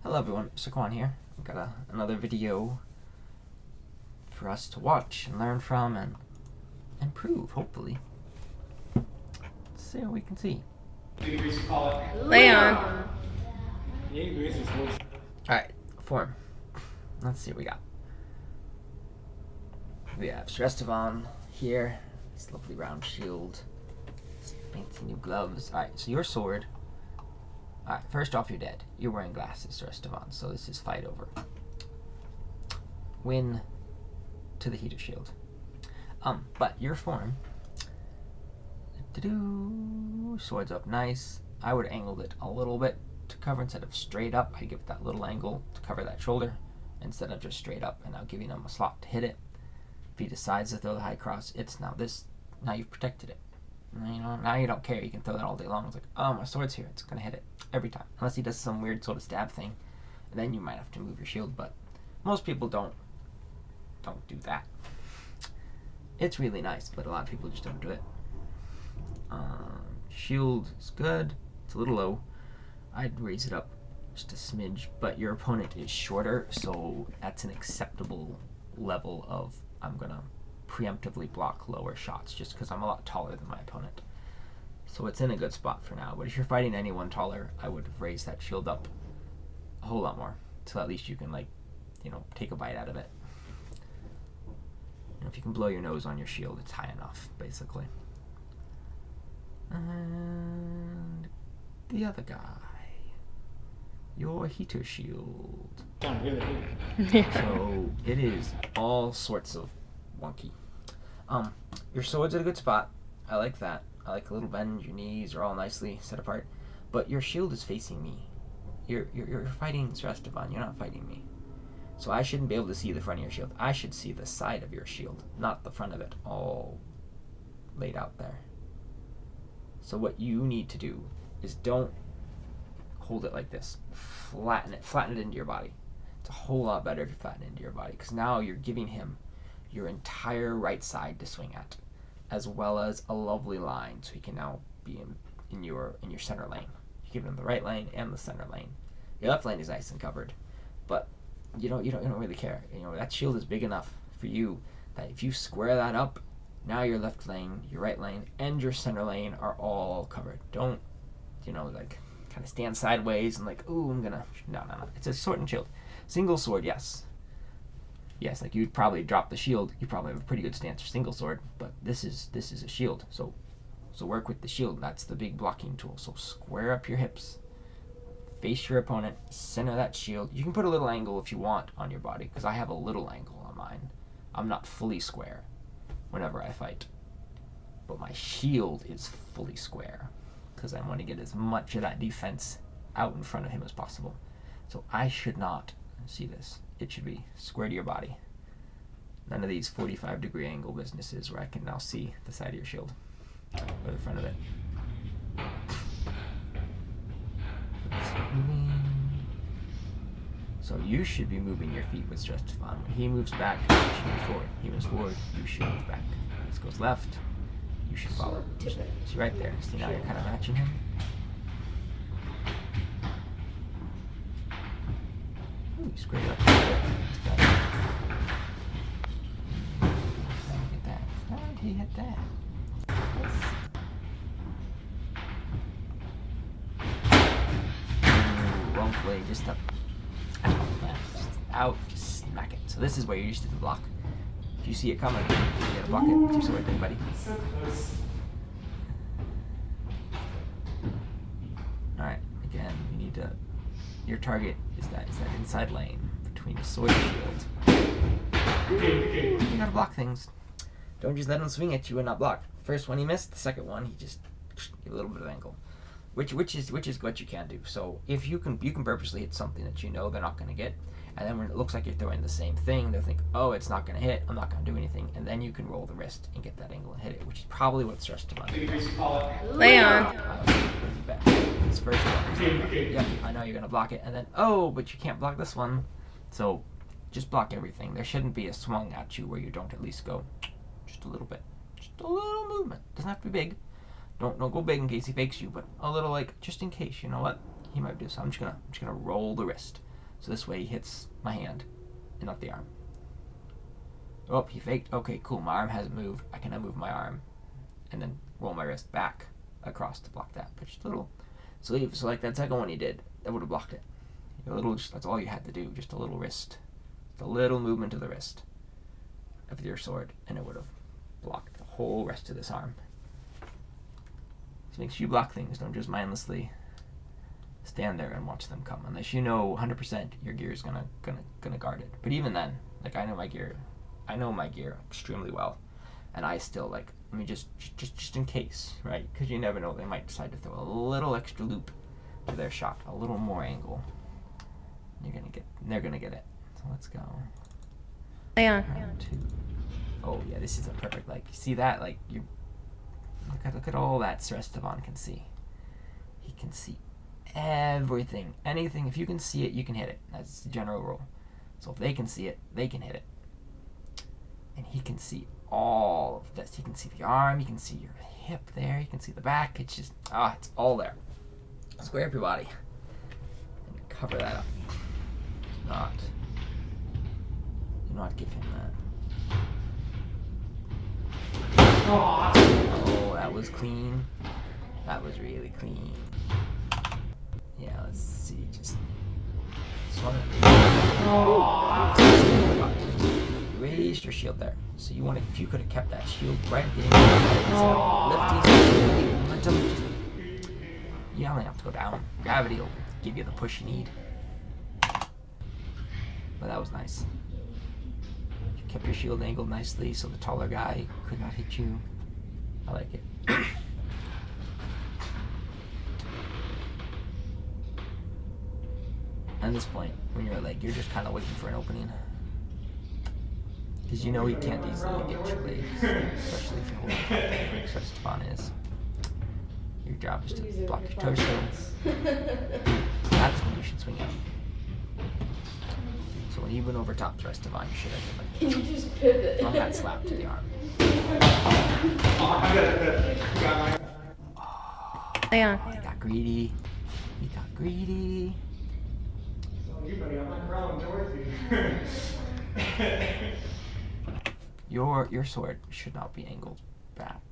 Hello everyone, Saquon here. I've got another video for us to watch and learn from and improve, hopefully. Let's see what we can see. Leon. Alright, form. Let's see what we got. We have Srestevan here. This lovely round shield. Fancy new gloves. Alright, so your sword. Alright, first off, you're dead. You're wearing glasses, Srestevan, so this is fight over. Win to the heater shield. But your form. Swords up nice. I would angle it a little bit to cover instead of straight up. I'd give it that little angle to cover that shoulder instead of just straight up and now giving him a slot to hit it. If he decides to throw the high cross, it's now this. Now you've protected it. Now you don't care. You can throw that all day long. It's like, oh, my sword's here. It's going to hit it every time. Unless he does some weird sort of stab thing. And then you might have to move your shield. But most people don't do that. It's really nice, but a lot of people just don't do it. Shield is good. It's a little low. I'd raise it up just a smidge. But your opponent is shorter, so that's an acceptable level of I'm going to preemptively block lower shots just because I'm a lot taller than my opponent. So it's in a good spot for now. But if you're fighting anyone taller, I would raise that shield up a whole lot more. So at least you can, take a bite out of it. If you can blow your nose on your shield, it's high enough, basically. And the other guy. Your heater shield. So it is all sorts of wonky. Your sword's at a good spot. I like that. I like a little bend. Your knees are all nicely set apart. But your shield is facing me. You're fighting Srestevan. You're not fighting me. So I shouldn't be able to see the front of your shield. I should see the side of your shield, not the front of it, all laid out there. So what you need to do is don't hold it like this. Flatten it into your body. It's a whole lot better if you flatten it into your body, because now you're giving him your entire right side to swing at, as well as a lovely line, so he can now be in your center lane. You give him the right lane and the center lane. Your left lane is nice and covered, but you don't really care. That shield is big enough for you that if you square that up, now your left lane, your right lane, and your center lane are all covered. Don't kind of stand sideways and ooh, I'm gonna no. It's a sword and shield. Single sword, yes, you'd probably drop the shield. You probably have a pretty good stance for single sword, but this is a shield. So work with the shield. That's the big blocking tool. So square up your hips. Face your opponent, center that shield. You can put a little angle if you want on your body, because I have a little angle on mine. I'm not fully square whenever I fight. But my shield is fully square, because I want to get as much of that defense out in front of him as possible. So I should not see this. It should be square to your body. None of these 45-degree angle businesses where I can now see the side of your shield or the front of it. So you should be moving your feet with Srestevan. When he moves back, you should move forward. He moves forward, you should move back. This goes left, you should follow. See right there. See, now you're kind of matching him. Ooh, you squared it up. That's better. Look at that. How did he hit that? Wrong play, just up. Out, just smack it. So this is where you just didn't block. If you see it coming, you gotta block it with your sword then, buddy. Alright, again, you need to... Your target is that inside lane between the sword and shield. You gotta block things. Don't just let him swing at you and not block. First one he missed, the second one he just gave a little bit of angle. Which is what you can do. So if you can purposely hit something that you know they're not going to get, and then when it looks like you're throwing the same thing, they'll think, oh, it's not going to hit, I'm not going to do anything, and then you can roll the wrist and get that angle and hit it, which is probably what Srestevan did. Leon. His first one. Yep, I know you're going to block it, and then, oh, but you can't block this one. So just block everything. There shouldn't be a swung at you where you don't at least go just a little bit. Just a little movement. Doesn't have to be big. Don't go big in case he fakes you, but a little just in case, you know what he might do. So I'm just gonna roll the wrist. So this way he hits my hand and not the arm. Oh, he faked. Okay, cool. My arm hasn't moved. I can now move my arm and then roll my wrist back across to block that. But just a little sleeve. So like that second one he did, that would have blocked it. A little. That's all you had to do. Just a little wrist, just a little movement of the wrist of your sword, and it would have blocked the whole rest of this arm. So make sure you block things. Don't just mindlessly stand there and watch them come, unless you know 100% your gear is gonna guard it. But even then, like I know my gear extremely well, and I still like. I mean, just in case, right? Because you never know, they might decide to throw a little extra loop to their shot, a little more angle. They're gonna get it. So let's go. Yeah. Round 2. Oh yeah, this is a perfect, like, you see that? Like, you look at all that Srestevan can see. He can see everything, anything. If you can see it, you can hit it. That's the general rule. So if they can see it, they can hit it. And he can see all of this. He can see the arm, he can see your hip there, he can see the back. It's just, it's all there. Square up your body and cover that up. Do not give him that. Oh, that was clean. That was really clean. Yeah, let's see. Just swung it. You raised your shield there. So you want to, if you could have kept that shield right at the end, lifting, momentum. You only have to go down. Gravity will give you the push you need. But that was nice. You kept your shield angled nicely so the taller guy could not hit you. I like it. At this point, when you're at leg, you're just kind of waiting for an opening. Because you know he can't easily get your legs, especially if you're holding top like Srestevan is. Your job is to block your torso. That's when you should swing out. So when you went over top Srestevan, you should have Can you just pivot? thrown that slap to the arm. Yeah. He got greedy. He got greedy. You buddy, I'm not crawling towards you. Your sword should not be angled back.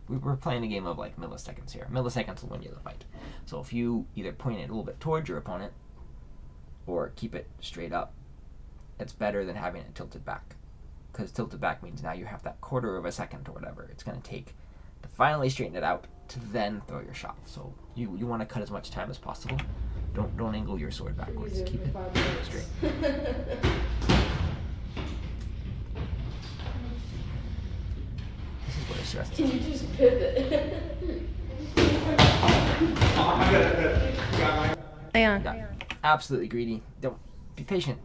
We're playing a game of like milliseconds here. Milliseconds will win you the fight. So if you either point it a little bit towards your opponent or keep it straight up, it's better than having it tilted back. Because tilted back means now you have that quarter of a second or whatever it's going to take to finally straighten it out to then throw your shot. So you want to cut as much time as possible. Don't angle your sword backwards. Keep it straight. This is what it's just. Can you just pivot? Yeah. Absolutely greedy. Don't be patient.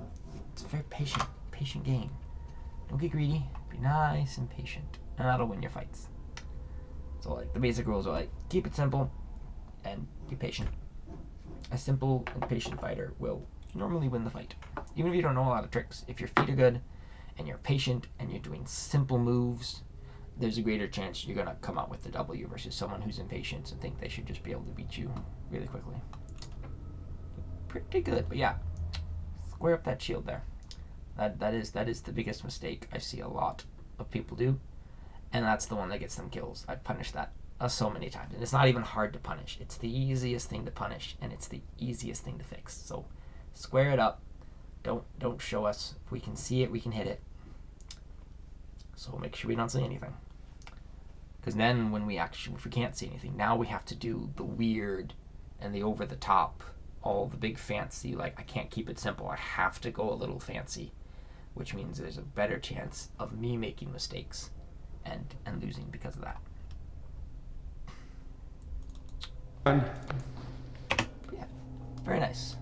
It's a very patient game. Don't get greedy. Be nice and patient, and that'll win your fights. So like the basic rules are like keep it simple and be patient. A simple and patient fighter will normally win the fight. Even if you don't know a lot of tricks, if your feet are good and you're patient and you're doing simple moves, there's a greater chance you're going to come out with the W versus someone who's impatient and think they should just be able to beat you really quickly. Pretty good, but yeah, square up that shield there. That is the biggest mistake I see a lot of people do, and that's the one that gets them kills. I've punished that so many times, and it's not even hard to punish. It's the easiest thing to punish, and it's the easiest thing to fix. So square it up. Don't show us. If we can see it, we can hit it. So make sure we don't see anything. Because then if we can't see anything, now we have to do the weird and the over the top, all the big fancy, like I can't keep it simple. I have to go a little fancy, which means there's a better chance of me making mistakes and losing because of that. Yeah, very nice.